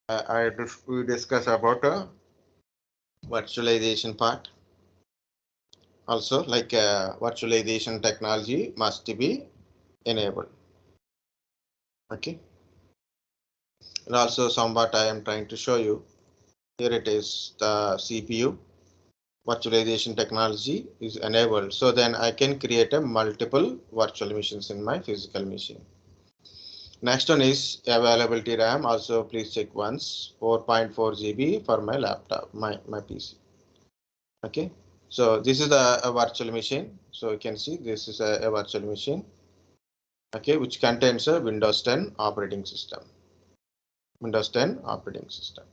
we discuss about virtualization part. Also, like virtualization technology must be enabled. Okay. And also somewhat I am trying to show you. Here it is the CPU virtualization technology is enabled. So then I can create a multiple virtual machines in my physical machine. Next one is availability RAM. Also please check once 4.4 GB for my laptop, my PC. Okay. So this is a virtual machine. So you can see this is a virtual machine. Okay, which contains a Windows 10 operating system. Windows 10 operating system.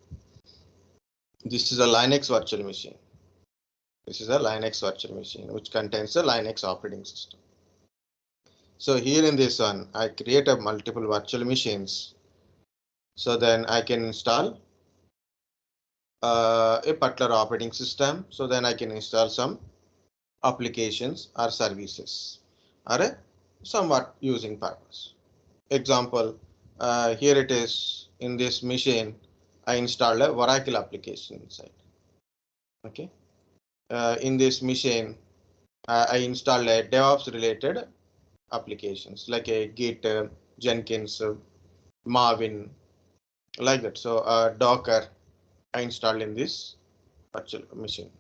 This is a Linux virtual machine. This is a Linux virtual machine which contains a Linux operating system. So here in this one, I create a multiple virtual machines. So then I can install a particular operating system. So then I can install some applications or services or a somewhat using purpose. Example, here it is in this machine. I installed a Oracle application inside. Okay. In this machine, I installed a DevOps related applications like a Git, Jenkins, Marvin, like that. So Docker I installed in this virtual machine.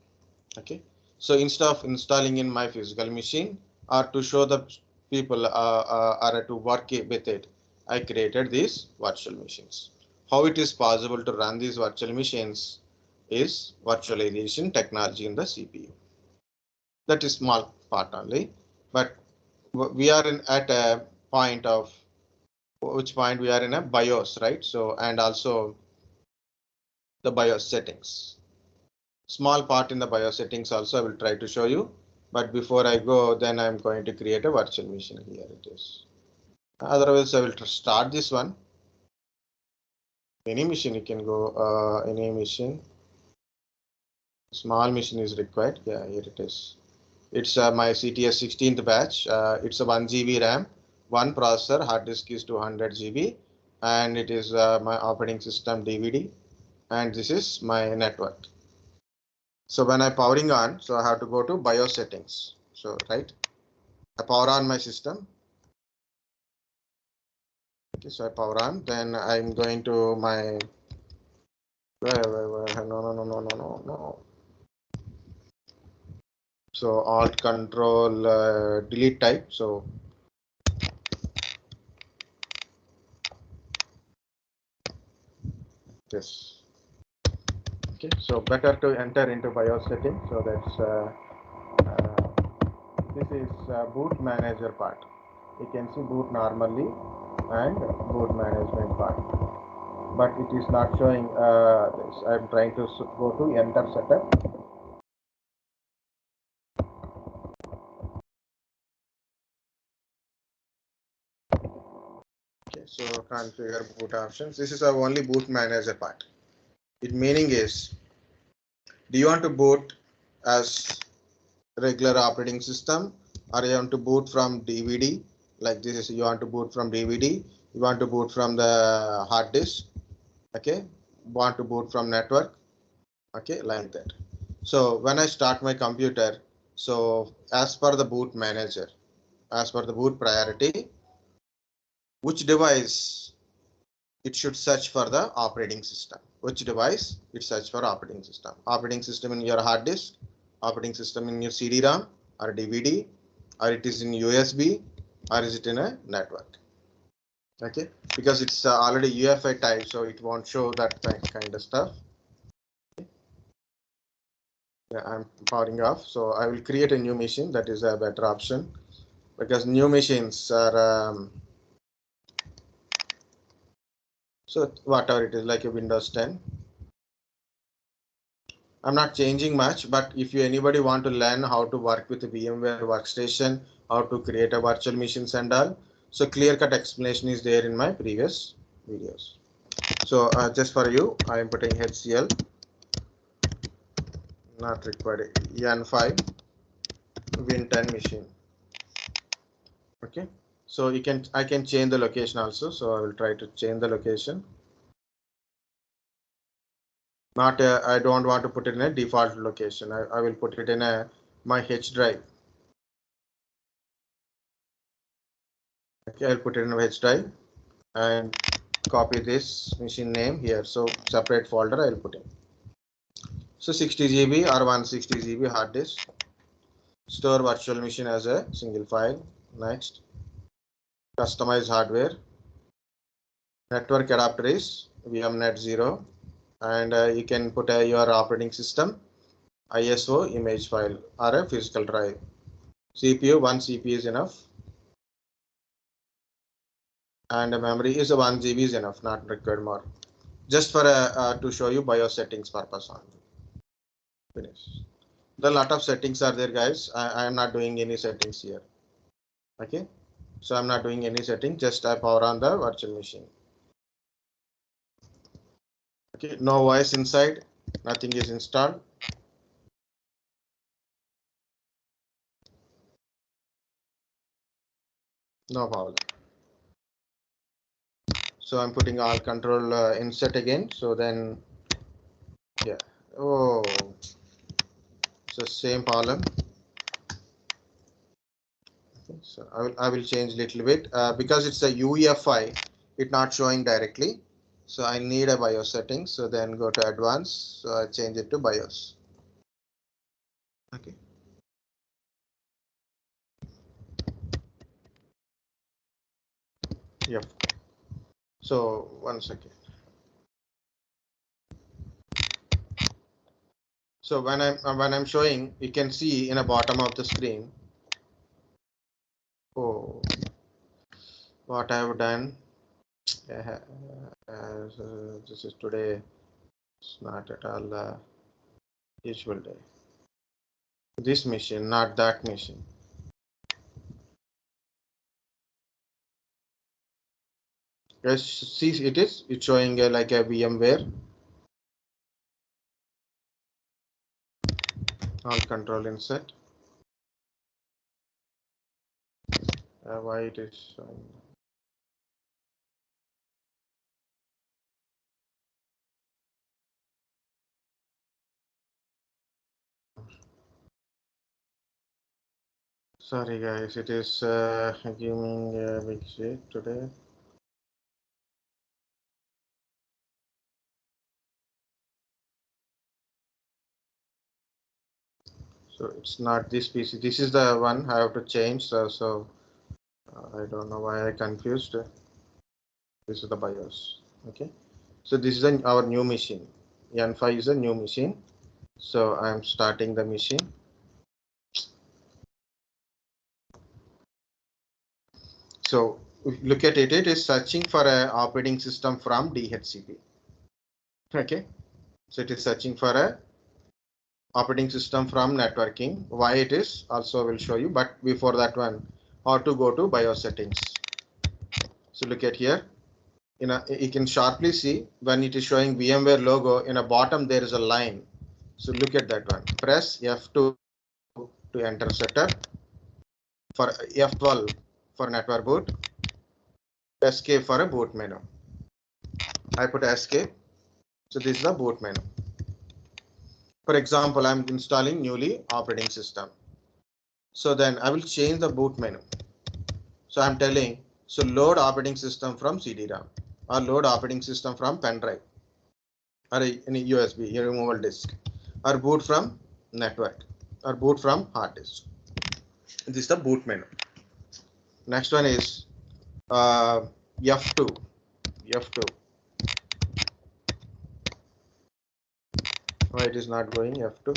Okay. So instead of installing in my physical machine or to show the people or to work with it, I created these virtual machines. How it is possible to run these virtual machines is virtualization technology in the CPU. That is small part only, but we are at a point of which point we are in a BIOS, right? So and also the BIOS settings. Small part in the BIOS settings also I will try to show you. But before I go, then I'm going to create a virtual machine. Here it is. Otherwise, I will start this one. Any machine you can go. Any machine. Small machine is required. Yeah, here it is. It's my CTS 16th batch. It's a 1 GB RAM, one processor, hard disk is 200 GB, and it is my operating system DVD, and this is my network. So when I powering on, so I have to go to BIOS settings. So right, I power on my system. Okay, so I power on. Then I'm going to my no. So Alt Control Delete type. So this. Okay, so better to enter into BIOS settings. So that's this is boot manager part. You can see boot normally and boot management part, but it is not showing this. I'm trying to go to enter setup. Okay, so configure boot options. This is our only boot manager part. It meaning is, do you want to boot as regular operating system, or you want to boot from DVD? Like this is you want to boot from DVD. You want to boot from the hard disk. Okay, want to boot from network. Okay, like that. So when I start my computer, so as per the boot manager, as per the boot priority, which device it should search for the operating system. Which device it search for operating system. Operating system in your hard disk, operating system in your CD-ROM or DVD, or it is in USB, or is it in a network. Okay, because it's already UEFI type, so it won't show that kind of stuff. Yeah, I'm powering off, so I will create a new machine. That is a better option because new machines are so whatever it is, like a Windows 10. I'm not changing much, but if you anybody want to learn how to work with the VMware workstation, how to create a virtual machines and all, so clear-cut explanation is there in my previous videos. So just for you, I am putting HCL, not required, EN5 Win10 machine. Okay, so I can change the location also. So I will try to change the location. Not I don't want to put it in a default location. I will put it in my H drive. Okay, I'll put it in a H drive and copy this machine name here. So separate folder I'll put in. So 60 GB or 160 GB hard disk. Store virtual machine as a single file. Next, customize hardware. Network adapter is VMnet 0, and you can put your operating system, ISO image file or a physical drive. CPU, one CPU is enough, and memory is 1 GB is enough, not required more. Just for to show you BIOS settings purpose only. Finish. The lot of settings are there, guys. I am not doing any settings here. Okay, so I'm not doing any setting. Just I power on the virtual machine. Okay, no OS inside, nothing is installed. No problem. So I'm putting all control insert again. So then, yeah. Oh, so same problem. Okay, so I will change a little bit because it's a UEFI. It's not showing directly. So I need a BIOS setting. So then go to advanced. So I change it to BIOS. Okay. Yep. So one second. So when I'm showing, you can see in the bottom of the screen. Oh, what I have done. This is today. It's not at all the usual day. This machine, not that machine. Yes, see, it's showing like a VMware. All control insert. Why it is showing? Sorry guys, it is giving a big shit today. So it's not this PC. This is the one I have to change. So I don't know why I confused. This is the BIOS. Okay. So this is our new machine. N5 is a new machine. So I'm starting the machine. So look at it. It is searching for a operating system from DHCP. Okay. So it is searching for a operating system from networking. Why it is also will show you. But before that one, how to go to BIOS settings. So look at here. You can sharply see when it is showing VMware logo in a bottom there is a line. So look at that one. Press F2 to enter setup. For F12 for network boot. Escape for a boot menu. I put escape. So this is the boot menu. For example, I'm installing newly operating system. So then I will change the boot menu. So I'm telling, so load operating system from CD-ROM or load operating system from pen drive or any USB, removable disk, or boot from network or boot from hard disk. This is the boot menu. Next one is F2. F2. Why it is not going F2?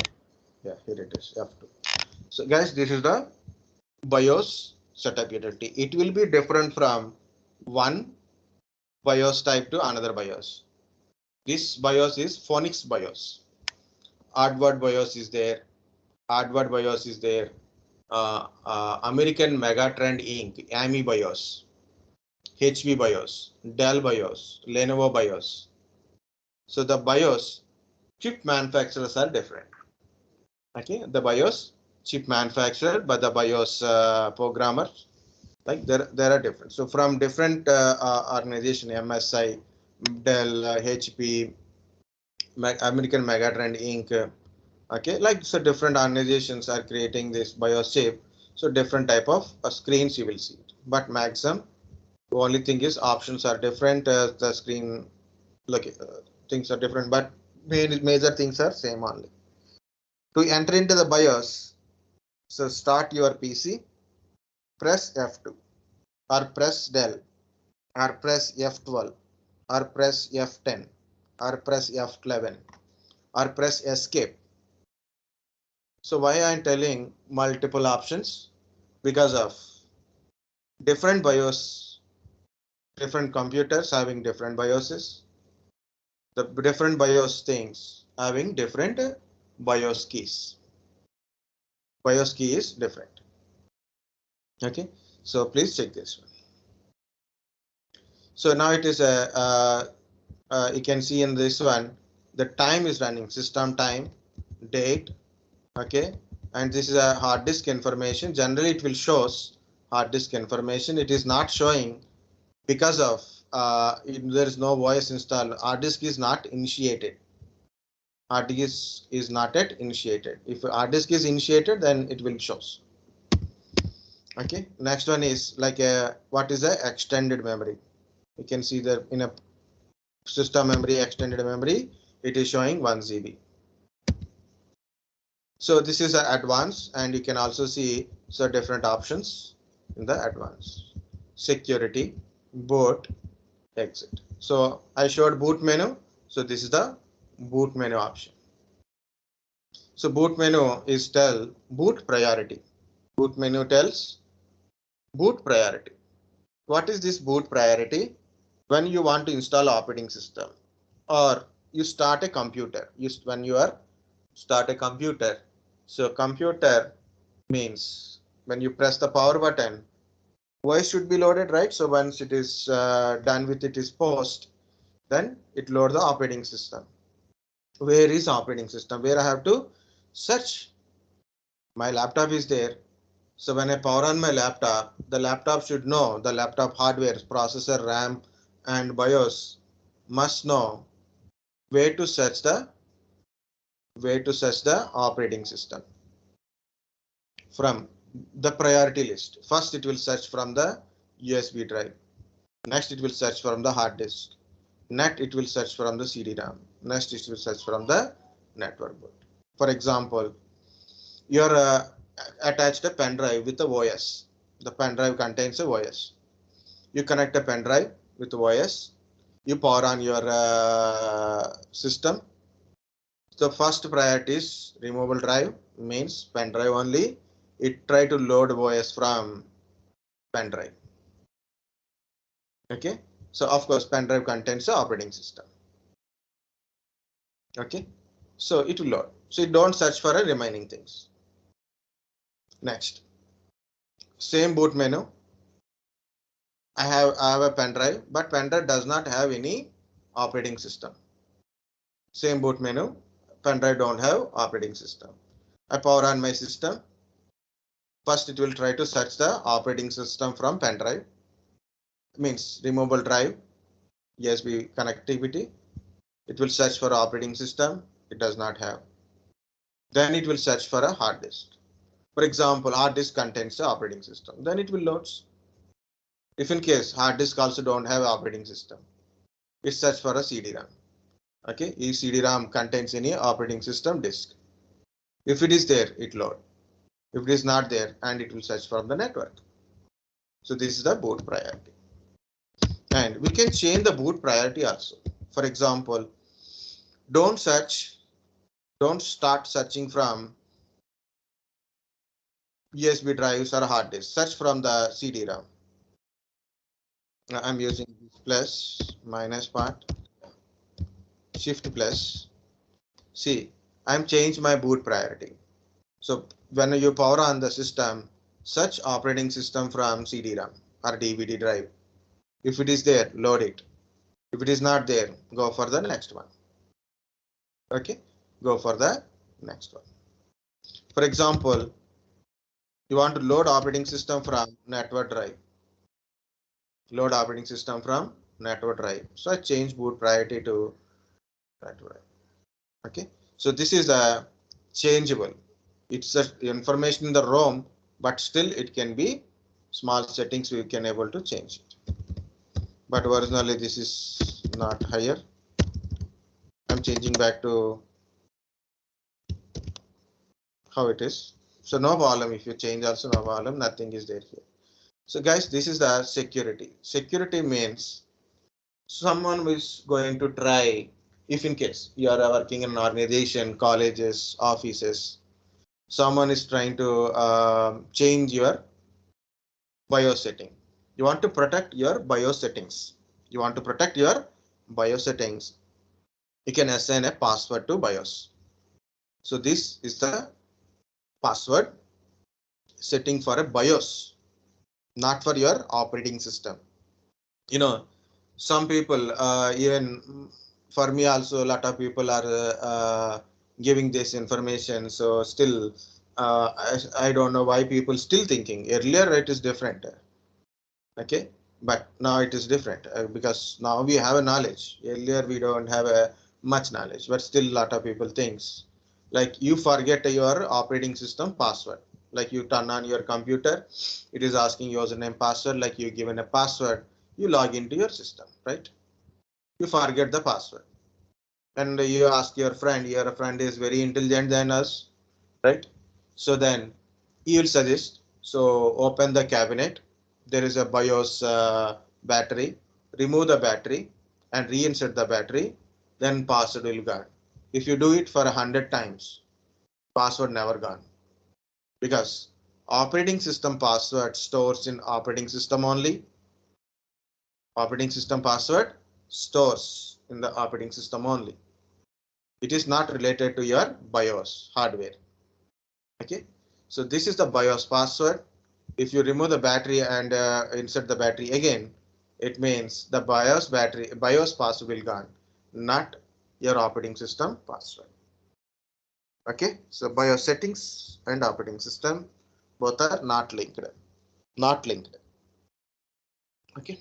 Yeah, here it is F2. So guys, this is the BIOS setup utility. It will be different from one BIOS type to another BIOS. This BIOS is Phoenix BIOS. Hardware BIOS is there. Hardware BIOS is there. American Megatrend Inc. AMI BIOS. HP BIOS. Dell BIOS. Lenovo BIOS. So the BIOS chip manufacturers are different. Okay, the BIOS chip manufacturer, but the BIOS programmers, like there are different. So from different organization, MSI, Dell, HP, American Megatrend Inc. Okay, like so different organizations are creating this BIOS chip. So different type of screens you will see. But maximum, the only thing is options are different. The screen like things are different, but major things are same only. To enter into the BIOS, so start your PC, press F2 or press del or press F12 or press F10 or press F11 or press escape. So why I am telling multiple options? Because of different BIOS, different computers having different BIOSes, the different BIOS things having different BIOS keys. BIOS key is different. Okay, so please check this one. So now it is you can see in this one the time is running, system time, date. Okay, and this is a hard disk information. Generally it will shows hard disk information. It is not showing because of there is no voice installed. Hard disk is not initiated. Hard disk is not yet initiated. If hard disk is initiated, then it will shows. Okay, next one is like a what is a extended memory. You can see that in a system memory, extended memory, it is showing 1 GB. So this is an advanced, and you can also see so different options in the advanced. Security, boot, exit. So I showed boot menu. So this is the boot menu option. So boot menu is tell boot priority. Boot menu tells boot priority. What is this boot priority? When you want to install operating system or you start a computer, when you are start a computer. So computer means when you press the power button, voice should be loaded, right? So once it is done with it is post, then it loads the operating system. Where is operating system? Where I have to search. My laptop is there. So when I power on my laptop, the laptop should know the laptop hardware, processor, RAM, and BIOS must know where to search the operating system from the priority list. First, it will search from the USB drive. Next, it will search from the hard disk. Next, it will search from the CD-ROM. Next, it will search from the network board. For example, you're attached a pen drive with the OS. The pen drive contains a OS. You connect a pen drive with the OS. You power on your system. The first priority is removable drive, means pen drive only. It try to load OS from pen drive. Okay, so of course pen drive contains the operating system. Okay, so it will load. So you don't search for a remaining things. Next, same boot menu. I have a pen drive, but pen drive does not have any operating system. Same boot menu, pen drive don't have operating system. I power on my system. First, it will try to search the operating system from pen drive. Means removable drive, USB connectivity. It will search for operating system. It does not have. Then it will search for a hard disk. For example, hard disk contains the operating system. Then it will load. If in case hard disk also don't have operating system, it search for a CD-ROM. Okay, if CD-ROM contains any operating system disk. If it is there, it load. If it is not there, and it will search from the network. So this is the boot priority. And we can change the boot priority also. For example, don't start searching from USB drives or hard disk. Search from the CD-ROM. I'm using plus minus part, shift plus. See, I'm changed my boot priority. So when you power on the system, search operating system from CD-ROM or DVD drive. If it is there, load it. If it is not there, go for the next one. Okay, go for the next one. For example, you want to load operating system from network drive. Load operating system from network drive. So I change boot priority to network drive. Okay, so this is a changeable. It's a information in the ROM, but still it can be small settings. We can able to change it. But originally this is not higher. I'm changing back to how it is. So no problem. If you change also no problem. Nothing is there here. So guys, this is the security. Security means someone is going to try, if in case you are working in an organization, colleges, offices, someone is trying to change your BIOS setting. You want to protect your BIOS settings. You want to protect your BIOS settings. You can assign a password to BIOS. So this is the password setting for a BIOS, not for your operating system. You know, some people, even for me also, a lot of people are giving this information. So still, I don't know why people still thinking. Earlier it is different. Okay, but now it is different because now we have a knowledge. Earlier we don't have a much knowledge, but still a lot of people thinks like you forget your operating system password. Like you turn on your computer, it is asking username password, like you given a password, you log into your system, right? You forget the password and you ask your friend is very intelligent than us, right? So then he will suggest, so open the cabinet, there is a BIOS battery, remove the battery and reinsert the battery, then password will gone. If you do it for 100 times, password never gone, because operating system password stores in operating system only. Operating system password stores in the operating system only. It is not related to your BIOS hardware. Okay, so this is the BIOS password. If you remove the battery and insert the battery again, it means the BIOS password will gone, not your operating system password. Okay, so BIOS settings and operating system both are not linked. Not linked. Okay,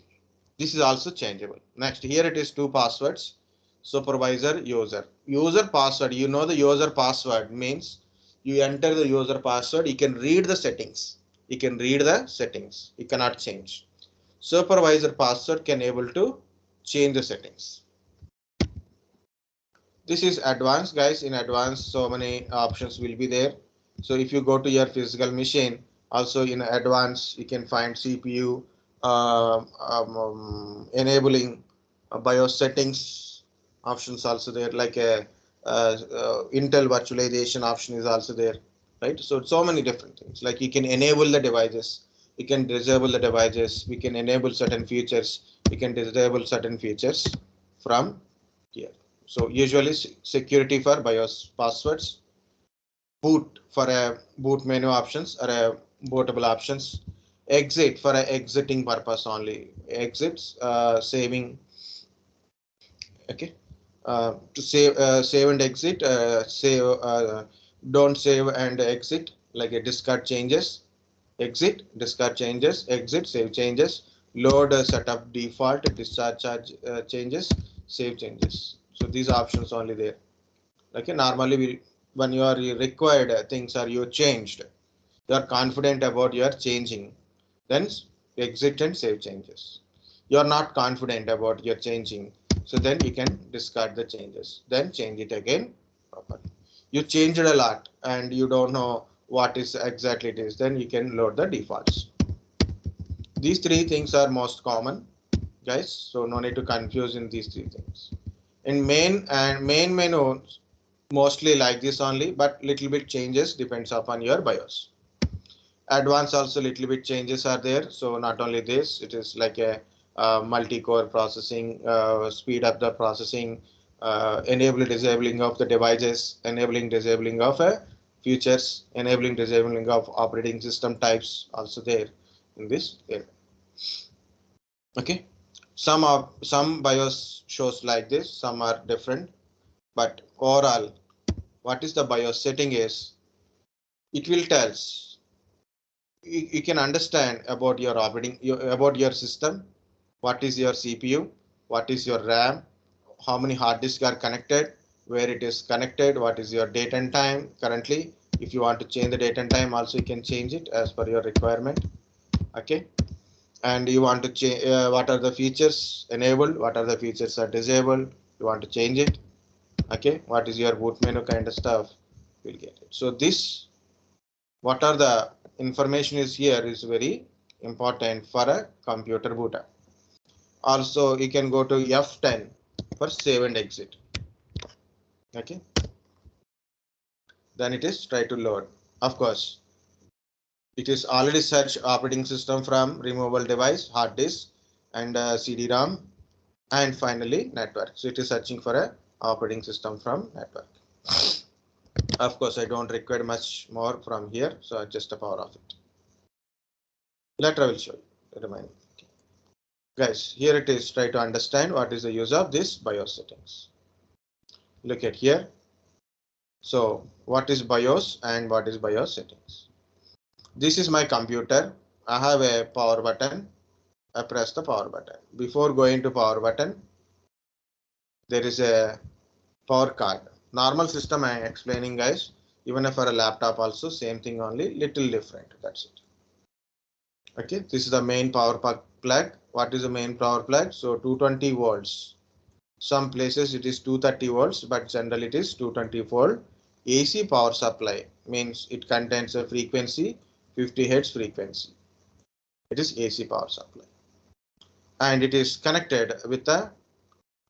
this is also changeable. Next, here it is two passwords: supervisor, user. User password. You know the user password means you enter the user password. You can read the settings. You can read the settings. You cannot change. Supervisor password can able to change the settings. This is advanced, guys. In advanced, so many options will be there. So if you go to your physical machine, also in advanced, you can find CPU enabling BIOS settings options also there, like a Intel virtualization option is also there, right? So many different things. Like you can enable the devices, you can disable the devices, we can enable certain features, we can disable certain features from here. So usually security for BIOS passwords, boot for a boot menu options or a bootable options, exit for a exiting purpose only, exits, saving. Okay, to save and exit, don't save and exit, like a discard changes, exit, discard changes, exit, save changes, load, setup default, discharge charge changes, save changes. So these options only there. Okay, normally when you are required things are you changed, you are confident about your changing, then exit and save changes. You are not confident about your changing, so then you can discard the changes, then change it again properly. You changed a lot and you don't know what is exactly it is, then you can load the defaults. These three things are most common, guys, so no need to confuse in these three things. In main menu mostly like this only, but little bit changes depends upon your BIOS. Advanced also little bit changes are there, so not only this, it is like a multi-core processing, speed up the processing, enable disabling of the devices, enabling disabling of features, enabling disabling of operating system types also there in this area. Okay, some BIOS shows like this, some are different, but overall what is the BIOS setting is, it will tells you can understand about your about your system, what is your CPU, what is your RAM, how many hard disks are connected, where it is connected, what is your date and time currently. If you want to change the date and time also, you can change it as per your requirement. Okay, and you want to change what are the features enabled, what are the features are disabled, you want to change it. Okay, what is your boot menu kind of stuff, you'll get it. So this, what are the information is here is very important for a computer boot up. Also you can go to F10 for save and exit. Okay, then it is try to load. Of course it is already search operating system from removable device, hard disk, and CD-ROM, and finally network. So it is searching for a operating system from network. Of course I don't require much more from here, so I just the power of it. Later I will show you. Remind me. Okay. Guys, here it is. Try to understand what is the use of this BIOS settings. Look at here. So what is BIOS and what is BIOS settings? This is my computer. I have a power button. I press the power button. Before going to power button, there is a power card. Normal system I am explaining, guys. Even for a laptop also same thing, only little different. That's it. Okay, this is the main power plug. What is the main power plug? So 220 volts. Some places it is 230 volts, but generally it is 220 volt AC power supply. Means it contains a frequency 50 Hz frequency. It is AC power supply, and it is connected with the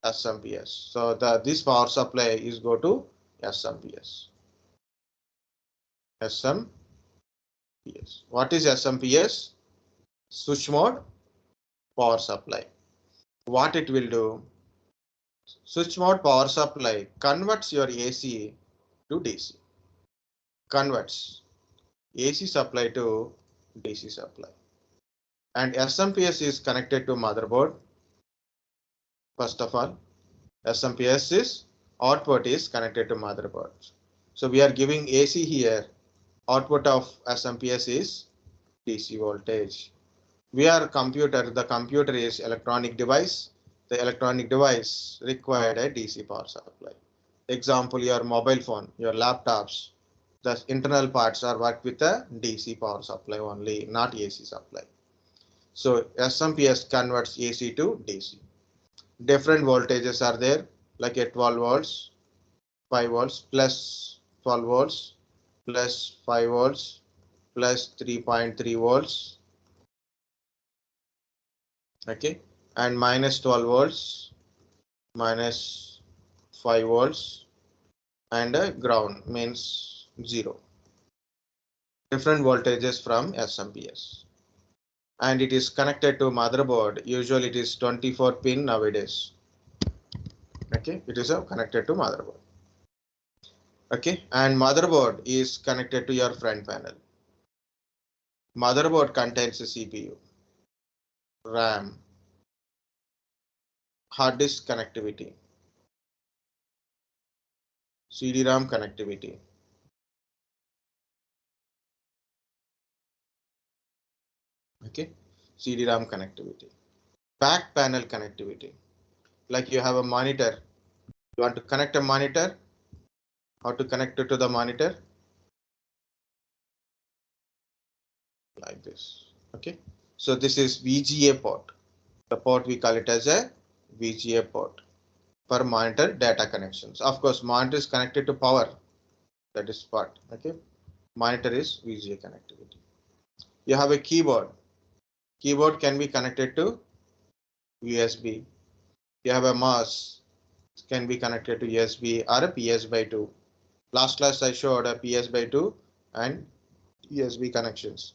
SMPS. So this power supply is go to SMPS. SMPS. What is SMPS? Switch mode power supply. What it will do? Switch mode power supply converts your AC to DC. Converts AC supply to DC supply. And SMPS is connected to motherboard. First of all, SMPS is output is connected to motherboard. So we are giving AC here. Output of SMPS is DC voltage. We are computer. The computer is electronic device. The electronic device required a DC power supply. Example, your mobile phone, your laptops, the internal parts are worked with a DC power supply only, not AC supply. So SMPS converts AC to DC. Different voltages are there, like a 12 volts, 5 volts, plus 12 volts, plus 5 volts, plus 3.3 volts. Okay, and minus 12 volts, minus 5 volts, and a ground means 0. Different voltages from SMPS, and it is connected to motherboard. Usually it is 24 pin nowadays. Okay, it is connected to motherboard. Okay, and motherboard is connected to your front panel. Motherboard contains a CPU, RAM, hard disk connectivity, CD-ROM connectivity. Okay, CD-ROM connectivity, back panel connectivity. Like you have a monitor, you want to connect a monitor, how to connect it to the monitor? Like this. Okay, so this is VGA port. The port we call it as a VGA port for monitor data connections. Of course, monitor is connected to power. That is part. Okay, monitor is VGA connectivity. You have a keyboard. Keyboard can be connected to USB. You have a mouse, can be connected to USB or a PS/2. Last class I showed a PS/2 and USB connections.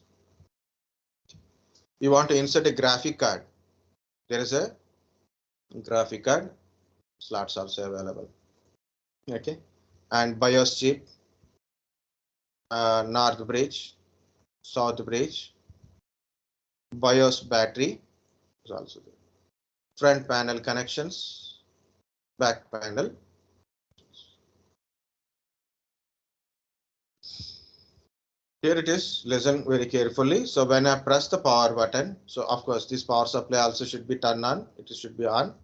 You want to insert a graphic card. There is a graphic card slots also available. Okay, and BIOS chip, north bridge, south bridge, BIOS battery is also there. Front panel connections, back panel. Here it is, listen very carefully. So when I press the power button, so of course this power supply also should be turned on, it should be on.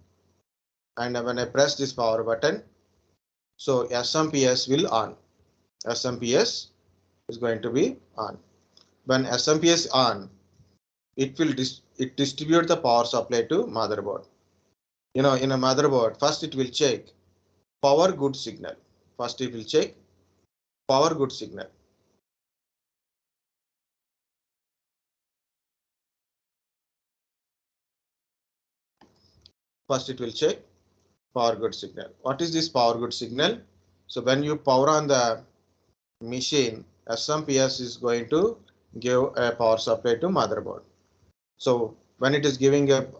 And when I press this power button, So SMPS will on. SMPS is going to be on. When SMPS on, it will distribute the power supply to motherboard. In a motherboard, first it will check power good signal. First it will check power good signal. First it will check power good signal. What is this power good signal? So when you power on the machine, SMPS is going to give a power supply to motherboard. So when it is giving it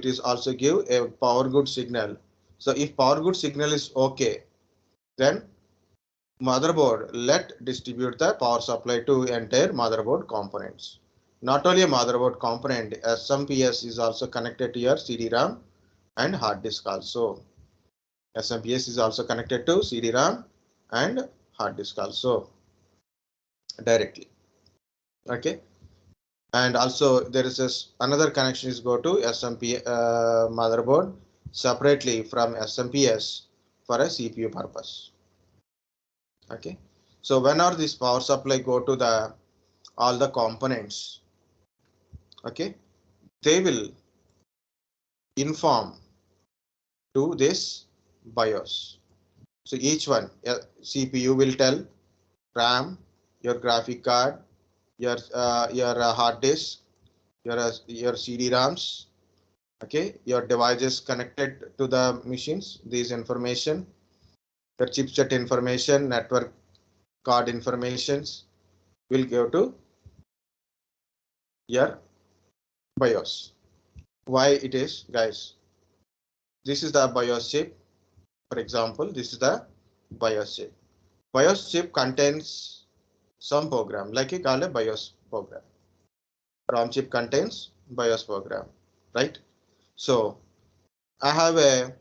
is also give a power good signal. So if power good signal is okay, then motherboard let distribute the power supply to entire motherboard components. Not only a motherboard component, SMPS is also connected to your CD-ROM and hard disk also. SMPS is also connected to CD-ROM and hard disk also directly. Okay. And also there is another connection is go to SMP motherboard separately from SMPS for a CPU purpose. Okay. So whenever this power supply go to the all the components, okay, they will inform to this BIOS. So each one, CPU will tell RAM, your graphic card, your hard disk, your CD-ROMs, okay, your devices connected to the machines, these information, your chipset information, network card informations will go to your BIOS. Why it is, guys? This is the BIOS chip. For example, this is the BIOS chip. BIOS chip contains some program, like you call a BIOS program. ROM chip contains BIOS program, right? So I have a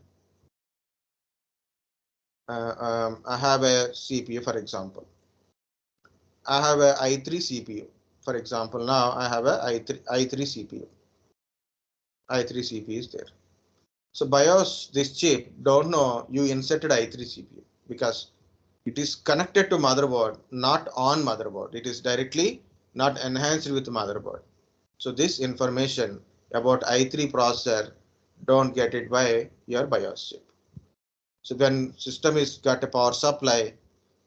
CPU, for example. I have a i3 CPU. For example, now I have a i3 CPU. i3 CPU is there. So BIOS, this chip, don't know you inserted i3 CPU because it is connected to motherboard, not on motherboard. It is directly not enhanced with motherboard. So this information about i3 processor don't get it by your BIOS chip. So when system is got a power supply,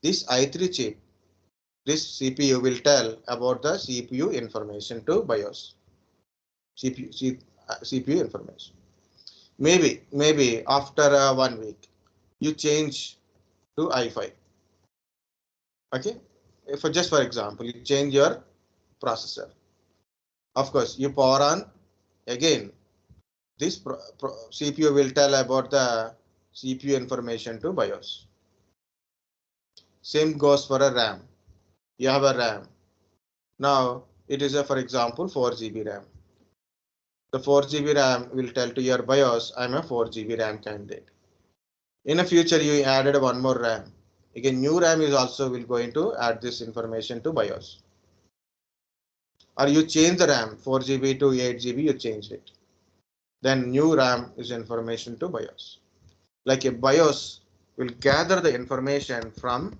this i3 chip, this CPU will tell about the CPU information to BIOS. CPU information. Maybe after 1 week, you change to i5. Okay, for example, you change your processor. Of course, you power on again. This CPU will tell about the CPU information to BIOS. Same goes for a RAM. You have a RAM. Now it is for example 4 GB RAM. The 4 GB RAM will tell to your BIOS, I'm a 4 GB RAM candidate. In the future, you added one more RAM. Again, new RAM is also will going to add this information to BIOS. Or you change the RAM 4 GB to 8 GB, you changed it. Then new RAM is information to BIOS. Like a BIOS will gather the information from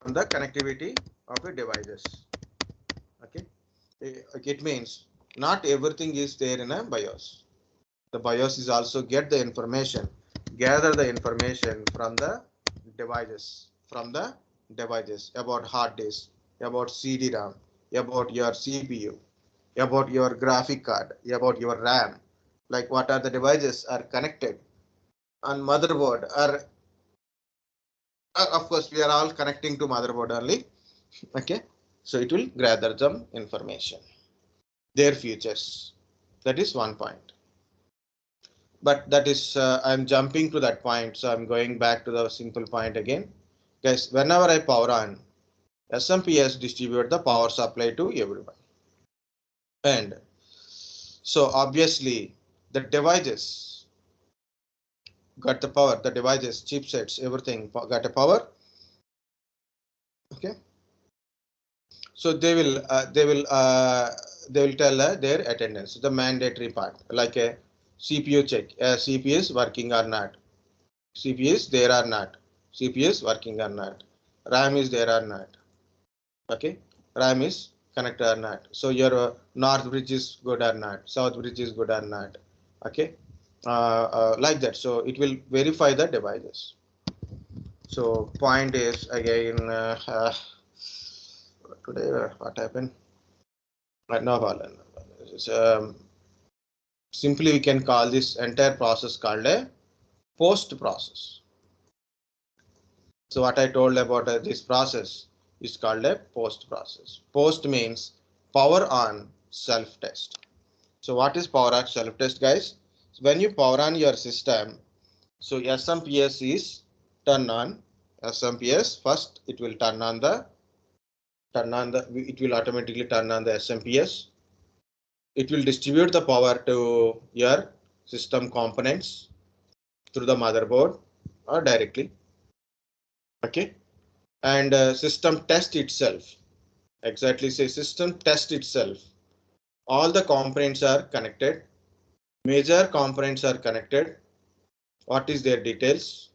the connectivity of the devices. Okay, it means not everything is there in a BIOS. The BIOS is also get the information, gather the information from the devices, about hard disk, about CD-ROM, about your CPU, about your graphic card, about your RAM, like what are the devices are connected on motherboard. Or of course we are all connecting to motherboard only. Okay, so it will gather some information, their features. That is one point. But that is I'm jumping to that point, so I'm going back to the simple point again. Guys, whenever I power on, SMPS distribute the power supply to everyone. And so obviously the devices got the power, the devices, chipsets, everything got a power. Okay. So they will tell their attendance, the mandatory part, like a CPU check, CPU is working or not, CPU is there or not, CPU is working or not, RAM is there or not. Okay, RAM is connected or not. So your north bridge is good or not, south bridge is good or not. Okay, like that. So it will verify the devices. So point is again today what happened? No problem. Simply we can call this entire process called a post process. So what I told about this process is called a post process. Post means power on self test. So what is power on self test, guys? So when you power on your system, so SMPS is turn on. SMPS first it will it will automatically turn on the SMPS. It will distribute the power to your system components through the motherboard or directly. Okay, and system test itself. Exactly, say system test itself. All the components are connected. Major components are connected. What is their details?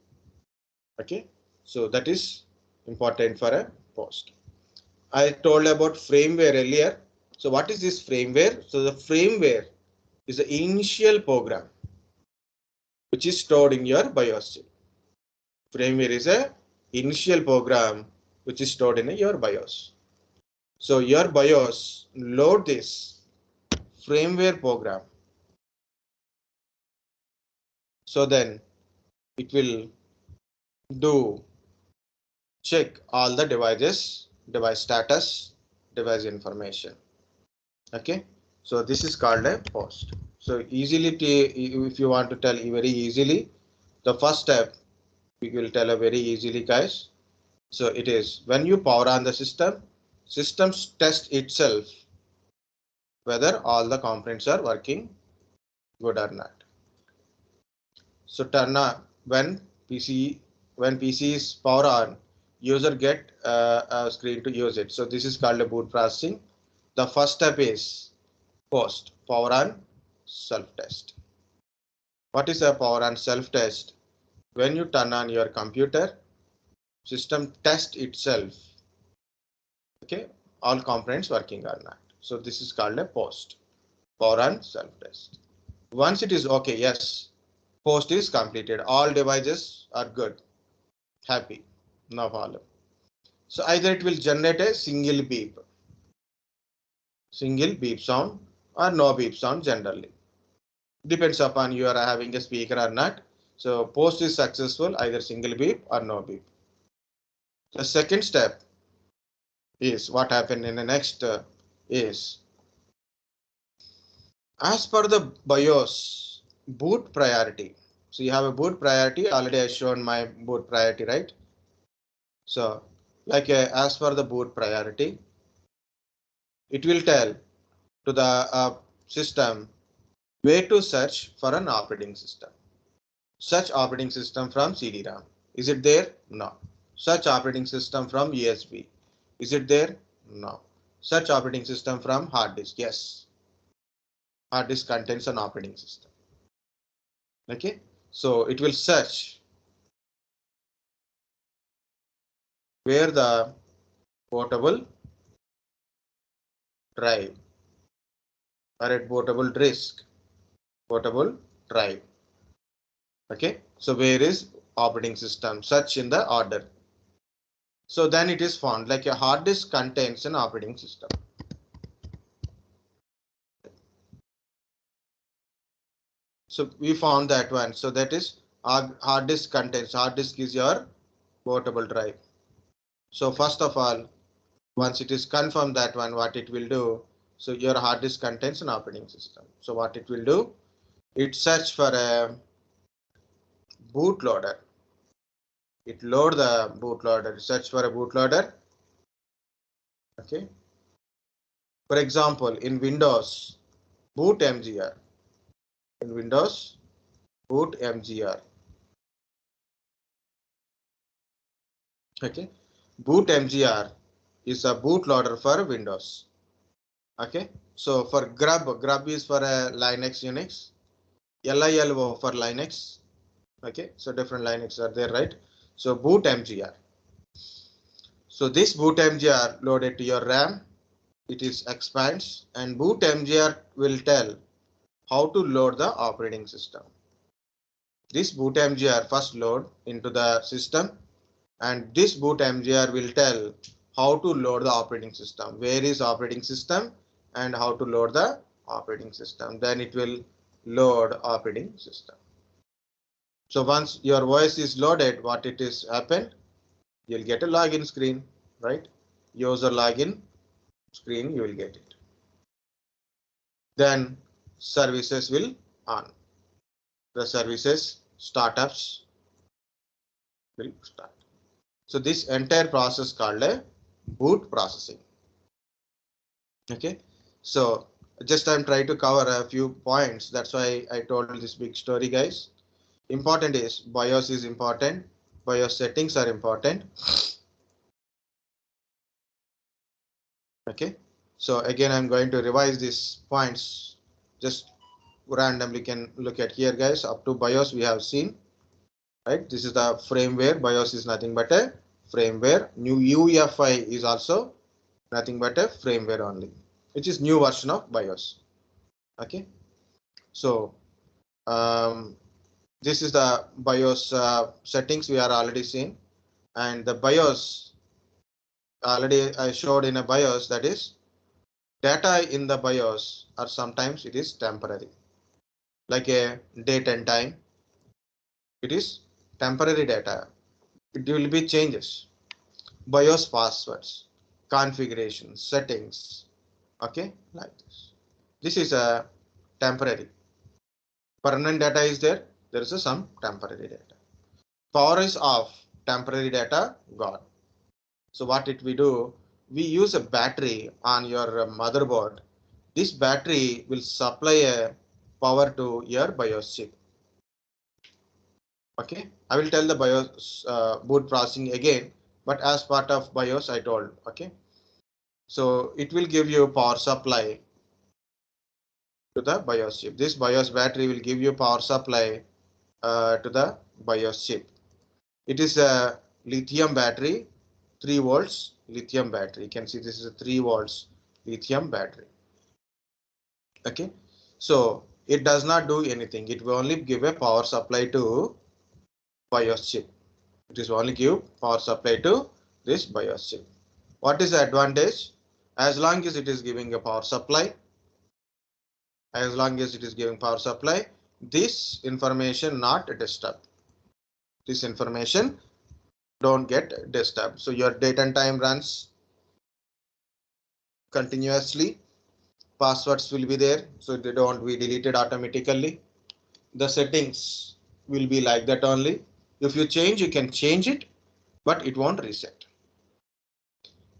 Okay, so that is important for a post. I told about firmware earlier. So what is this firmware? So the firmware is the initial program which is stored in your BIOS chip. Firmware is a initial program which is stored in your BIOS. So your BIOS load this firmware program. So then it will do check all the devices, device status, device information. Okay, so this is called a post. So easily, if you want to tell very easily, the first step we will tell a very easily, guys. So it is when you power on the system, systems test itself whether all the components are working good or not. So turn on when PC is power on, user get a screen to use it. So this is called a boot processing. The first step is post power on self test. What is a power on self test? When you turn on your computer, system test itself. Okay, all components working or not. So this is called a post power on self test. Once it is okay, yes, post is completed. All devices are good, happy, no problem. So either it will generate a single beep sound or no beep sound generally. Depends upon you are having a speaker or not. So post is successful, either single beep or no beep. The second step is what happened in the next is as per the BIOS boot priority. So you have a boot priority. Already I shown my boot priority, right? So like as per the boot priority, it will tell to the system where to search for an operating system. Search operating system from CD-ROM. Is it there? No. Search operating system from USB. Is it there? No. Search operating system from hard disk. Yes. Hard disk contains an operating system. Okay. So it will search where the portable drive or a portable disk, portable drive. Okay. So where is operating system? Search in the order. So then it is found like a hard disk contains an operating system. So we found that one. So that is hard disk contains. Hard disk is your portable drive. So first of all, once it is confirmed that one, what it will do. So your hard disk contains an operating system. So what it will do, it search for a bootloader. It load the bootloader. Search for a bootloader. Okay. For example, in Windows, boot MGR. In Windows, boot MGR. Okay, boot MGR is a bootloader for Windows. Okay, so for grub is for a Linux Unix. LILO for Linux. Okay, so different Linux are there, right? So boot MGR. So this boot MGR loaded to your RAM, it is expands, and boot MGR will tell how to load the operating system. This boot MGR first load into the system, and this boot MGR will tell how to load the operating system. Where is operating system and how to load the operating system. Then it will load operating system. So once your OS is loaded, what it is happened, you'll get a login screen, right? User login screen, you will get it. Then services will on. The services startups will start. So this entire process called a boot processing. Okay, so just I'm trying to cover a few points. That's why I told this big story, guys. Important is BIOS is important. BIOS settings are important. Okay, so again I'm going to revise these points. Just randomly can look at here, guys. Up to BIOS we have seen, right? This is the firmware. BIOS is nothing but a firmware. New UEFI is also nothing but a firmware only, which is new version of BIOS. Okay, so this is the BIOS settings we are already seen, and the BIOS already I showed in a BIOS, that is data in the BIOS, or sometimes it is temporary, like a date and time. It is temporary data. It will be changes. BIOS passwords, configuration, settings. Okay, like this. This is a temporary. Permanent data is there. There is some temporary data. Power is off. Temporary data gone. So what it we do? We use a battery on your motherboard. This battery will supply a power to your BIOS chip. Okay, I will tell the BIOS boot processing again, but as part of BIOS I told. Okay, so it will give you power supply to the BIOS chip. This BIOS battery will give you power supply to the BIOS chip. It is a lithium battery, 3 volts lithium battery. You can see this is a 3 volts lithium battery. Okay, so it does not do anything. It will only give a power supply to BIOS chip. It is only give power supply to this BIOS chip. What is the advantage? As long as it is giving a power supply, this information not disturbed. This information don't get disturbed. So your date and time runs continuously. Passwords will be there, so they don't be deleted automatically. The settings will be like that only. If you change, you can change it, but it won't reset.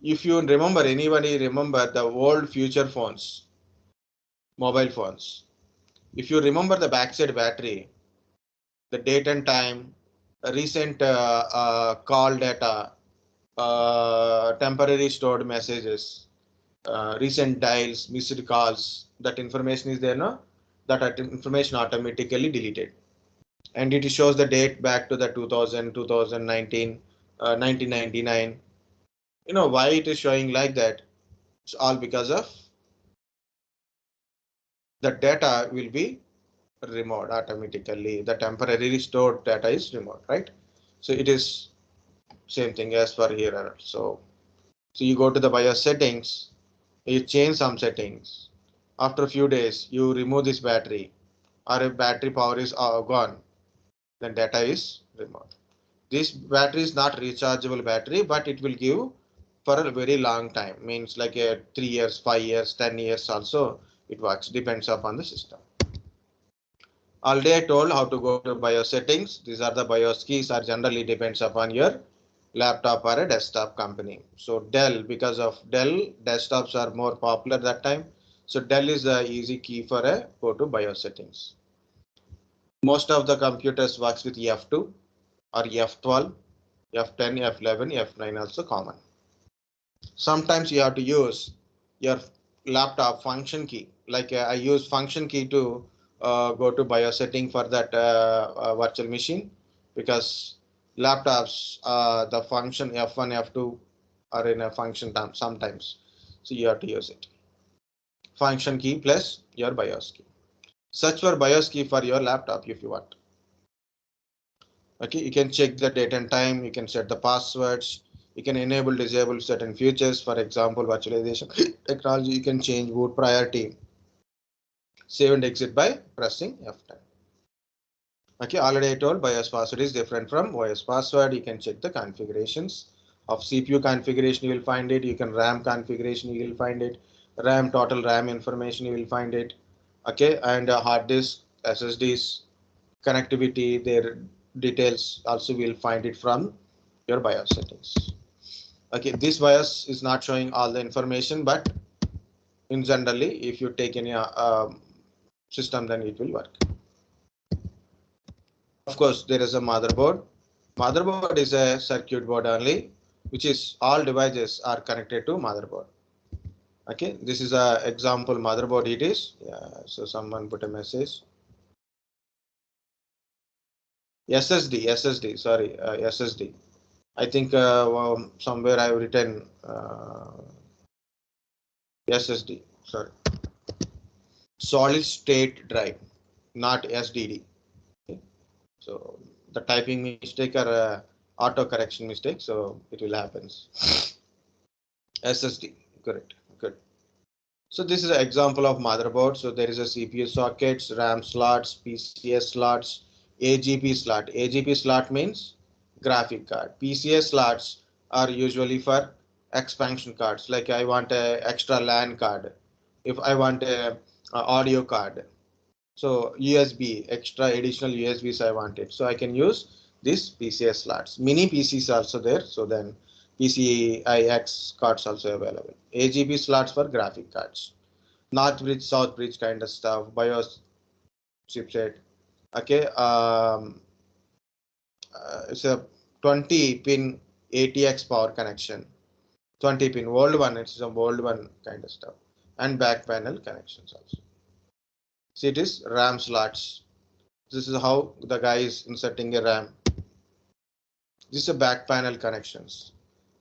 If you remember, anybody remember the old future phones, mobile phones? If you remember the backside battery, the date and time, recent call data, temporary stored messages, recent dials, missed calls, that information is there, no? That information automatically deleted. And it shows the date back to the 2000, 2019, 1999. You know why it is showing like that? It's all because of the data will be removed automatically. The temporarily stored data is removed, right? So it is same thing as for here. So you go to the BIOS settings, you change some settings. After a few days, you remove this battery, or if battery power is gone, then data is removed. This battery is not rechargeable battery, but it will give for a very long time. Means like a 3 years, 5 years, 10 years also it works. Depends upon the system. Already I told how to go to BIOS settings. These are the BIOS keys, are generally depends upon your laptop or a desktop company. So Dell, because of Dell desktops are more popular that time. So Dell is the easy key for a go to BIOS settings. Most of the computers works with F2 or F12, F10, F11, F9 also common. Sometimes you have to use your laptop function key. Like I use function key to go to BIOS setting for that virtual machine, because laptops the function F1 F2 are in a function term sometimes, so you have to use it. Function key plus your BIOS key. Search for BIOS key for your laptop if you want. Okay, you can check the date and time, you can set the passwords, you can enable disable certain features, for example virtualization technology. You can change boot priority, save and exit by pressing F10. Okay, already I told BIOS password is different from OS password. You can check the configurations of CPU configuration, you will find it. You can RAM configuration, you will find it. RAM, total RAM information, you will find it. Okay, and hard disk, SSDs, connectivity, their details also will find it from your BIOS settings. Okay, this BIOS is not showing all the information, but in generally, if you take any system, then it will work. Of course, there is a motherboard. Motherboard is a circuit board only, which is all devices are connected to motherboard. Okay, this is a example motherboard it is. Yeah, so someone put a message. SSD, sorry, SSD. I think somewhere I've written SSD, sorry. Solid state drive, not SDD. Okay. So the typing mistake or auto correction mistake, so it will happen. SSD, correct, good. So this is an example of motherboard. So there is a CPU sockets, RAM slots, PCS slots, AGP slot. AGP slot means graphic card. PCS slots are usually for expansion cards. Like I want a extra LAN card. If I want a audio card. So USB, extra additional USBs I wanted. So I can use this PCS slots. Mini PCs also there. So then PCIX cards also available. AGB slots for graphic cards. North bridge, south bridge kind of stuff. BIOS chipset. Okay. It's a 20 pin ATX power connection. 20 pin old one. It's a old one kind of stuff. And back panel connections also. See, it is RAM slots. This is how the guy is inserting a RAM. This is a back panel connections.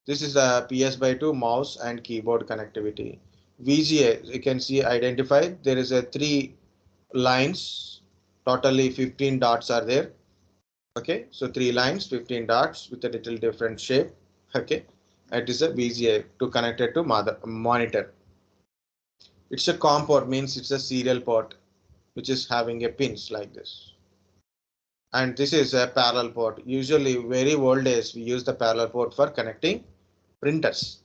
This is a PS/2 mouse and keyboard connectivity. VGA, you can see identified. There is a 3 lines, totally 15 dots are there. Okay, so 3 lines, 15 dots with a little different shape. Okay, it is a VGA to connect it to monitor. It's a COM port, means it's a serial port which is having a pins like this. And this is a parallel port. Usually very old days we use the parallel port for connecting printers.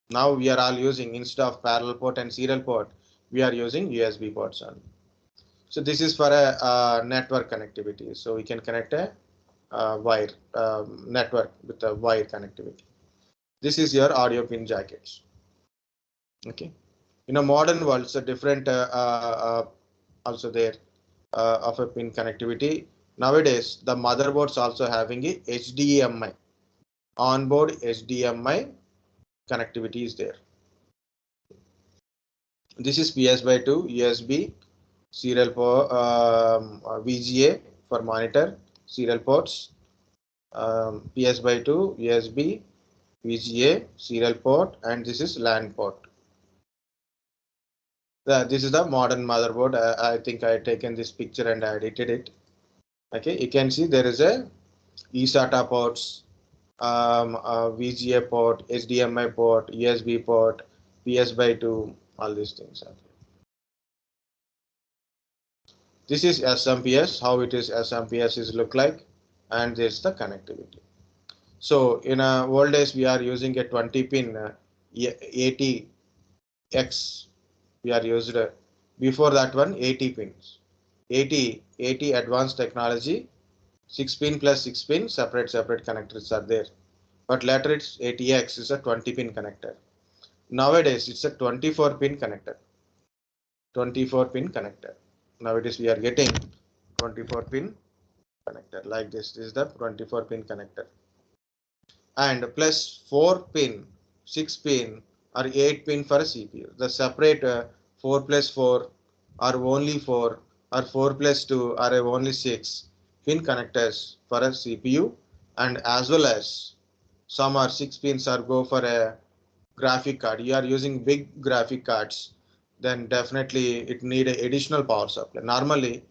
Now we are all using, instead of parallel port and serial port, we are using USB ports only. So this is for a network connectivity. So we can connect a wire network with a wire connectivity. This is your audio pin jackets. Okay. In a modern world, it's a different also there of a pin connectivity. Nowadays, the motherboards also having a HDMI, onboard HDMI connectivity is there. This is PS/2 USB serial port, VGA for monitor serial ports, PS/2 USB VGA serial port, and this is LAN port. This is the modern motherboard. I think I taken this picture and I edited it. Okay, you can see there is a eSATA ports, VGA port, HDMI port, USB port, PS/2, all these things are there. This is SMPS, how it is SMPS is look like, and there's the connectivity. So in old days we are using a 20 pin 80X. We are used before that one 80 pins. 80 advanced technology, 6 pin plus 6 pin separate connectors are there. But later it's 80X is a 20 pin connector. Nowadays it's a 24 pin connector. 24 pin connector. Nowadays we are getting 24 pin connector like this. This is the 24 pin connector. And plus 4 pin, 6 pin or 8 pin for a CPU. The separate 4 plus 4 or only 4 or 4 plus 2 are only 6 pin connectors for a CPU, and as well as some are 6 pins are go for a graphic card. You are using big graphic cards, then definitely it need a additional power supply. Normally,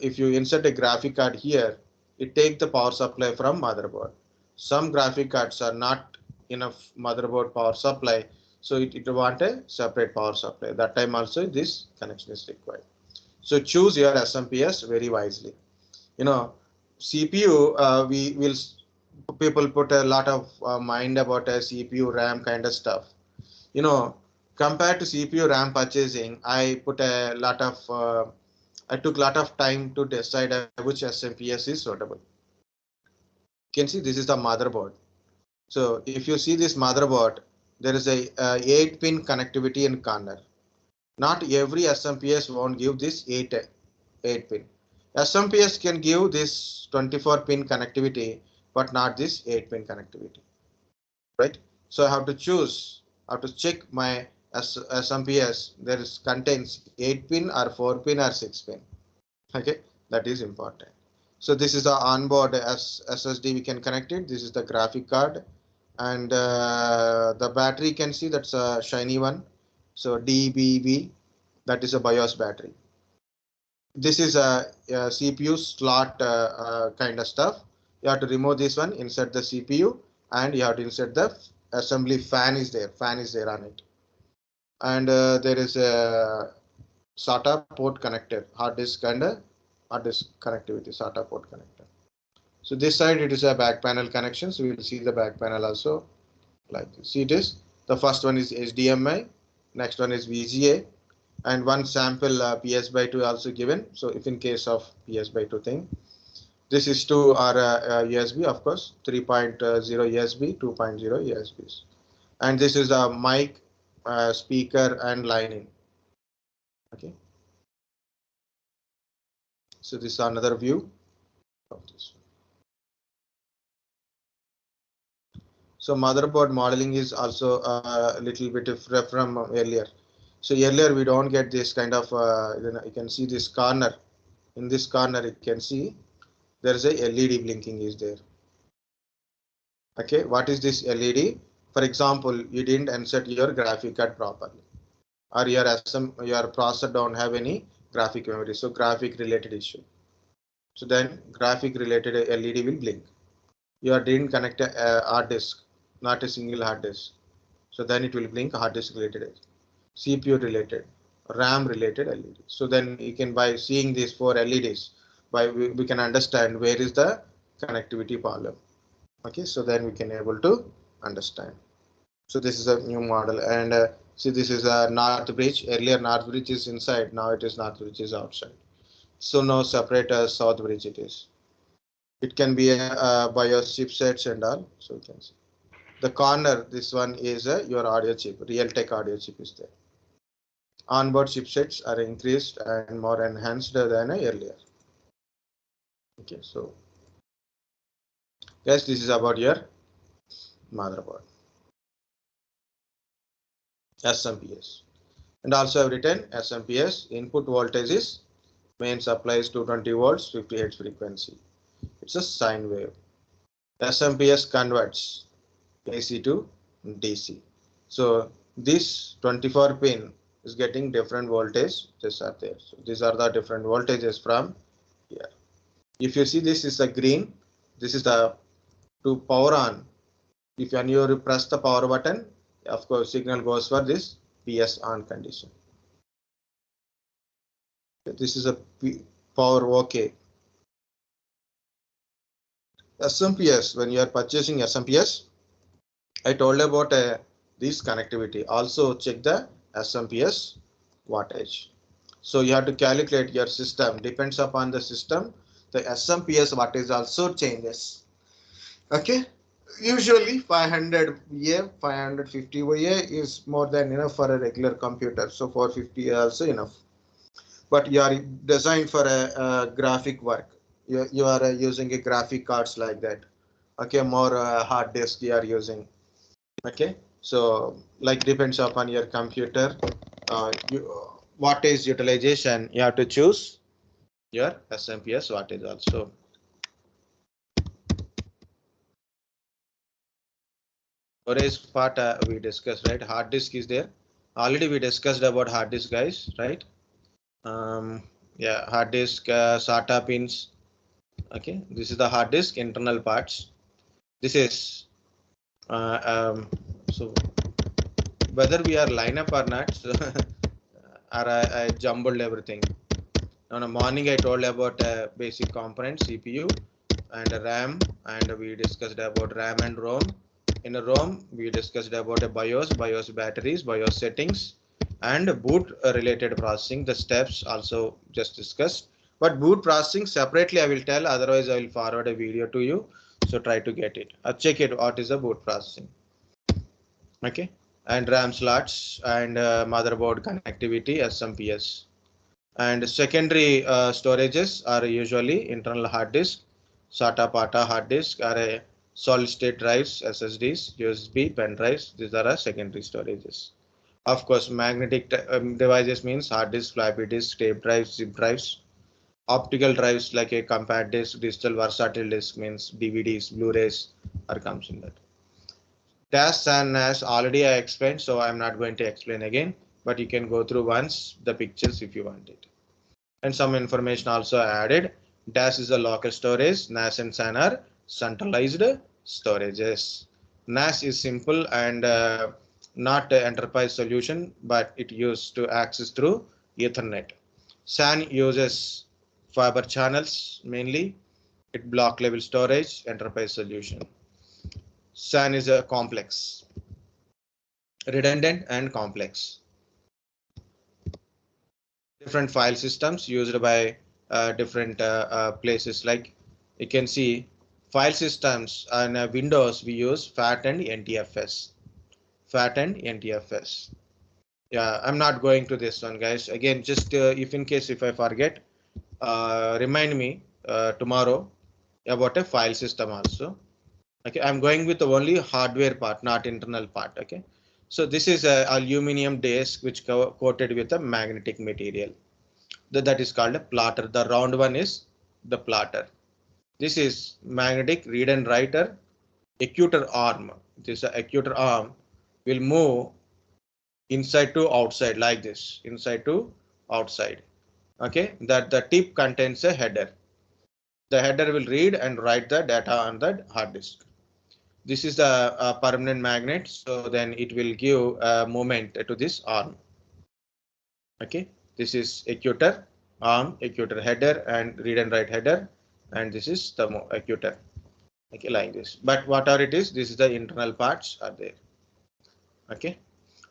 if you insert a graphic card here, it take the power supply from motherboard. Some graphic cards are not enough motherboard power supply, so it want a separate power supply. That time also this connection is required. So choose your SMPS very wisely. You know, CPU, we will people put a lot of mind about a CPU RAM kind of stuff. You know, compared to CPU RAM purchasing, I took a lot of time to decide which SMPS is suitable. You can see this is the motherboard. So if you see this motherboard, there is a 8-pin connectivity in corner. Not every SMPS won't give this 8 pin. SMPS can give this 24-pin connectivity, but not this 8-pin connectivity, right? So I have to choose, I have to check my SMPS. There is contains 8-pin or 4-pin or 6-pin. Okay, that is important. So this is the onboard SSD we can connect it. This is the graphic card, and the battery you can see that's a shiny one. So DBB, that is a BIOS battery. This is a CPU slot kind of stuff. You have to remove this one, insert the CPU, and you have to insert the assembly fan is there. Fan is there on it, and there is a SATA port connector, hard disk and hard disk connectivity, SATA port connector. So this side it is a back panel connection. So we will see the back panel also like this. See this. The first one is HDMI, next one is VGA, and one sample PS by 2 also given. So if in case of PS by 2 thing, this is to our USB, of course, 3.0 USB, 2.0 USBs, and this is a mic, speaker, and line in. Okay. So this is another view of this. So motherboard modeling is also a little bit different from earlier. So earlier we don't get this kind of, you can see this corner. In this corner you can see there is a LED blinking is there. Okay, what is this LED? For example, you didn't insert your graphic card properly, or your processor don't have any graphic memory, so graphic related issue. So then graphic related LED will blink. You didn't connect a hard disk, not a single hard disk. So then it will blink hard disk related, CPU related, RAM related LED. So then you can, by seeing these 4 LEDs, we can understand where is the connectivity problem. Okay, so then we can able to understand. So this is a new model, and see this is a north bridge. Earlier north bridge is inside, now it is north bridge is outside. So now separate south bridge it is. It can be a BIOS chipsets and all. So you can see the corner. This one is your audio chip. Realtek audio chip is there. Onboard chipsets are increased and more enhanced than earlier. Okay, so yes, this is about your motherboard. SMPS, and also I've written SMPS input voltage is main supply is 220 volts, 50 Hz frequency. It's a sine wave. SMPS converts AC to DC. So this 24 pin is getting different voltage. These are there. So these are the different voltages from here. If you see, this is the green. This is the to power on. If you press the power button, of course signal goes for this PS on condition. This is a power OK. SMPS, when you are purchasing SMPS, I told about this connectivity. Also check the SMPS wattage. So you have to calculate your system. Depends upon the system. The SMPS wattage also changes. Okay. Usually 500 VA, 550 VA is more than enough for a regular computer. So 450 is also enough. But you are designed for a graphic work. You are using a graphic cards like that. Okay, more hard disk you are using. Okay, so like depends upon your computer. Wattage utilization you have to choose your SMPS wattage also. Storage part we discussed, right? Hard disk is there. Already we discussed about hard disk, guys, right? Yeah, hard disk SATA pins. Okay, this is the hard disk internal parts. This is so whether we are line up or not, so or I jumbled everything. On a morning I told about basic components, CPU and RAM, and we discussed about RAM and ROM. In a ROM, we discussed about a BIOS batteries, BIOS settings, and boot related processing. The steps also just discussed. But boot processing separately I will tell. Otherwise, I will forward a video to you. So try to get it. Check it. What is the boot processing? Okay, and RAM slots and motherboard connectivity, SMPS. And secondary storages are usually internal hard disk, SATA PATA hard disk, are a solid state drives, SSDs, USB, pen drives. These are secondary storages. Of course, magnetic devices means hard disk, floppy disk, tape drives, zip drives. Optical drives like a compact disk, digital versatile disk means DVDs, Blu-rays are comes in that. DAS and NAS already I explained, so I'm not going to explain again, but you can go through once the pictures if you want it. And some information also added. DAS is a local storage, NAS and SAN are centralized storages. NAS is simple and not an enterprise solution, but it used to access through Ethernet. SAN uses fiber channels mainly. It block level storage, enterprise solution. SAN is a complex, redundant and complex. Different file systems used by different places, like you can see file systems and Windows we use FAT and NTFS. FAT and NTFS. Yeah, I'm not going to this one, guys. Again, just if in case if I forget, remind me tomorrow about a file system also. Okay, I'm going with the only hardware part, not internal part. Okay, so this is a aluminum disc which coated with a magnetic material. That is called a plotter. The round one is the plotter. This is magnetic read and writer accuter arm. This accuter arm will move inside to outside like this, inside to outside. Okay, that the tip contains a header. The header will read and write the data on the hard disk. This is the permanent magnet, so then it will give a movement to this arm. Okay, this is accuter arm, accuter header, and read and write header, and this is the accuter. Okay, like this. But whatever it is, this is the internal parts are there. Okay,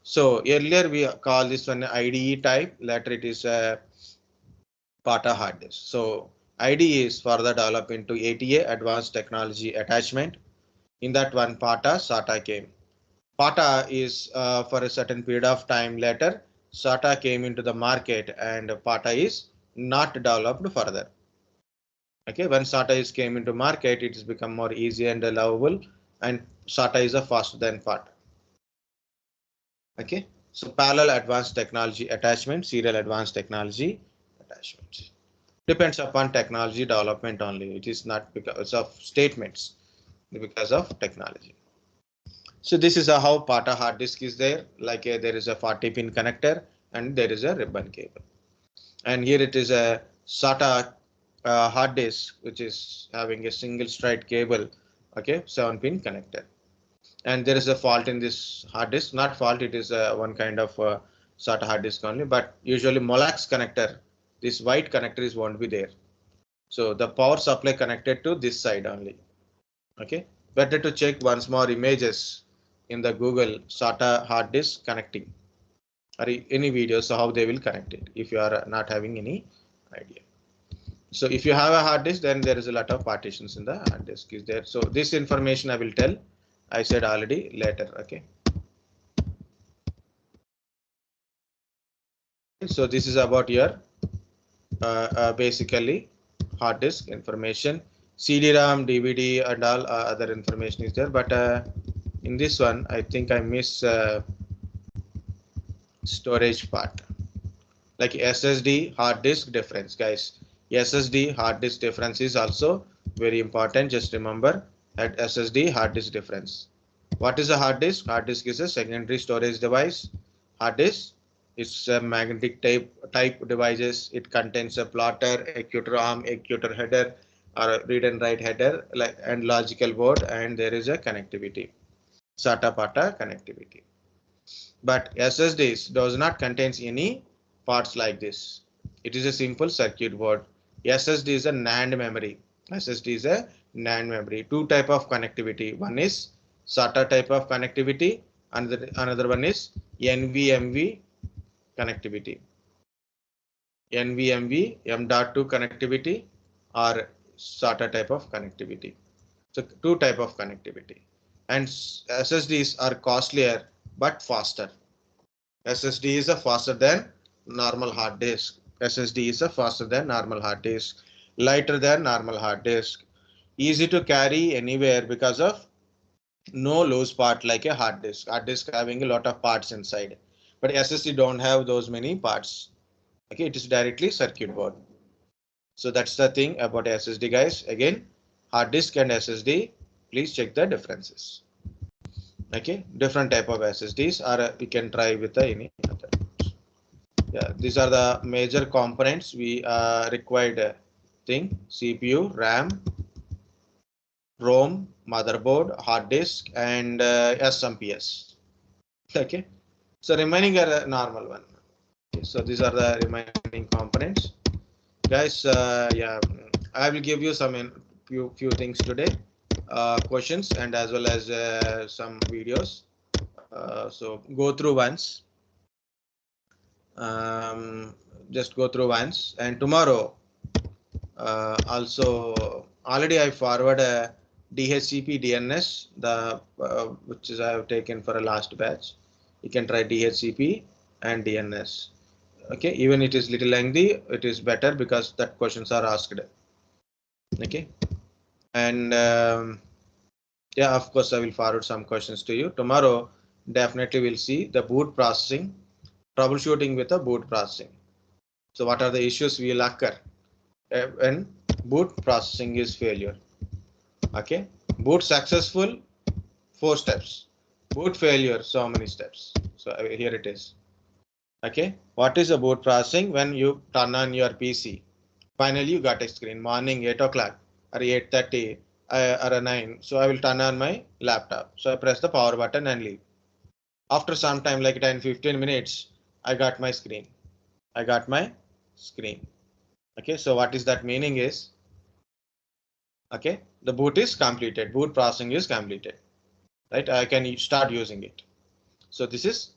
so earlier we call this one IDE type. Later it is a PATA hard disk. So IDE is further developed into ATA, Advanced Technology Attachment. In that one, PATA SATA came. PATA is for a certain period of time later. SATA came into the market and PATA is not developed further. Okay, when SATA is came into market, it has become more easy and lovable, and SATA is a faster than PATA. Okay, so parallel advanced technology attachment, serial advanced technology attachment. Depends upon technology development only. It is not because of statements, because of technology. So this is how PATA hard disk is there. Like there is a 40 pin connector and there is a ribbon cable. And here it is a SATA hard disk, which is having a single straight cable. Okay, 7 pin connector. And there is a fault in this hard disk. Not fault, it is one kind of SATA hard disk only. But usually Molax connector, this white connector is won't be there. So the power supply connected to this side only. Okay, better to check once more images in the Google SATA hard disk connecting or any videos how they will connect it if you are not having any idea. So if you have a hard disk, then there is a lot of partitions in the hard disk is there. So this information I will tell. I said already later. Okay. So this is about your basically hard disk information. CD-ROM, DVD, and all other information is there. But in this one, I think I miss storage part, like SSD, hard disk difference, guys. SSD hard disk difference is also very important. Just remember that SSD hard disk difference. What is a hard disk? Hard disk is a secondary storage device. Hard disk is a magnetic type devices. It contains a plotter, executor arm, executor header, or a read and write header, and logical board, and there is a connectivity, SATA PATA connectivity. But SSDs does not contain any parts like this. It is a simple circuit board. SSD is a NAND memory. SSD is a NAND memory. Two type of connectivity. One is SATA type of connectivity. Another one is NVMe connectivity. NVMe M.2 connectivity or SATA type of connectivity. So two type of connectivity. And SSDs are costlier but faster. SSD is a faster than normal hard disk. SSD is a faster than normal hard disk, lighter than normal hard disk, easy to carry anywhere because of no loose part like a hard disk. Hard disk having a lot of parts inside, but SSD don't have those many parts. Okay, it is directly circuit board. So that's the thing about SSD, guys. Again, hard disk and SSD, please check the differences. Okay, different type of SSDs, or we can try with any other. Yeah, these are the major components we required thing: CPU, RAM, ROM, motherboard, hard disk, and SMPS. Okay, so remaining are a normal one. Okay, so these are the remaining components, guys. Yeah, I will give you some few things today, questions, and as well as some videos. So go through once. Just go through once, and tomorrow also already I forward a DHCP DNS, the which is I have taken for a last batch. You can try DHCP and DNS. Okay, even it is little lengthy, it is better because that questions are asked. Okay, and yeah, of course I will forward some questions to you tomorrow. Definitely we'll see the boot processing, troubleshooting with the boot processing. So what are the issues will occur when boot processing is failure? Okay, boot successful, 4 steps. Boot failure, so many steps. So here it is. Okay, what is a boot processing? When you turn on your PC, finally you got a screen. Morning 8 o'clock or 8:30 or 9. So I will turn on my laptop. So I press the power button and leave. After some time, like 10-15 minutes, I got my screen. I got my screen. Okay, so what is that meaning is, okay, the boot is completed, boot processing is completed, right? I can start using it. So this is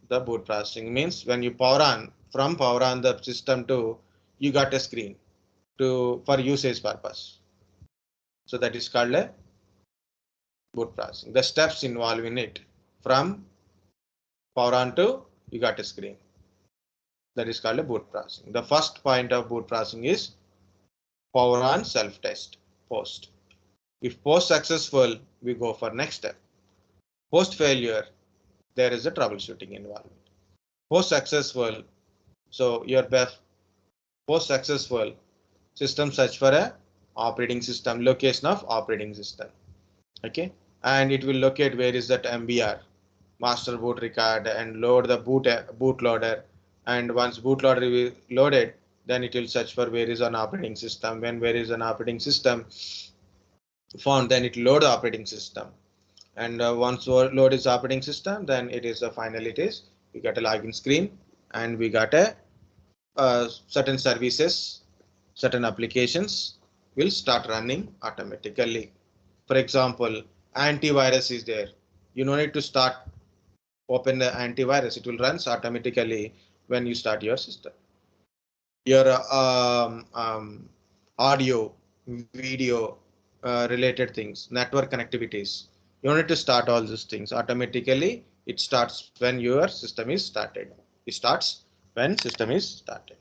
the boot processing, means when you power on, from power on the system to you got a screen to for usage purpose. So that is called a boot processing. The steps involved in it, from power on to you got a screen, that is called a boot processing. The first point of boot processing is power on self test, post. If post successful, we go for next step. Post failure, there is a troubleshooting involved. Post successful, so your best post successful, system search for a operating system, location of operating system. Okay, and it will locate where is that MBR, master boot record, and load the bootloader. And once bootloader is loaded, then it will search for where is an operating system. When where is an operating system found, then it load the operating system. And once load is operating system, then it is final. It is we got a login screen, and we got a certain services, certain applications will start running automatically. For example, antivirus is there. You don't need to start open the antivirus. It will run automatically when you start your system. Your audio, video related things, network connectivities. You don't need to start all these things automatically. It starts when your system is started. It starts when system is started.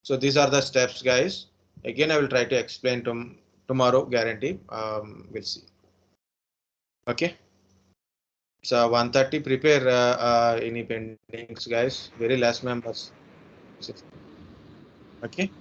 So these are the steps, guys. Again, I will try to explain tomorrow, guarantee. We'll see. Okay. So 1:30, prepare any pendings, guys. Very less members. Okay.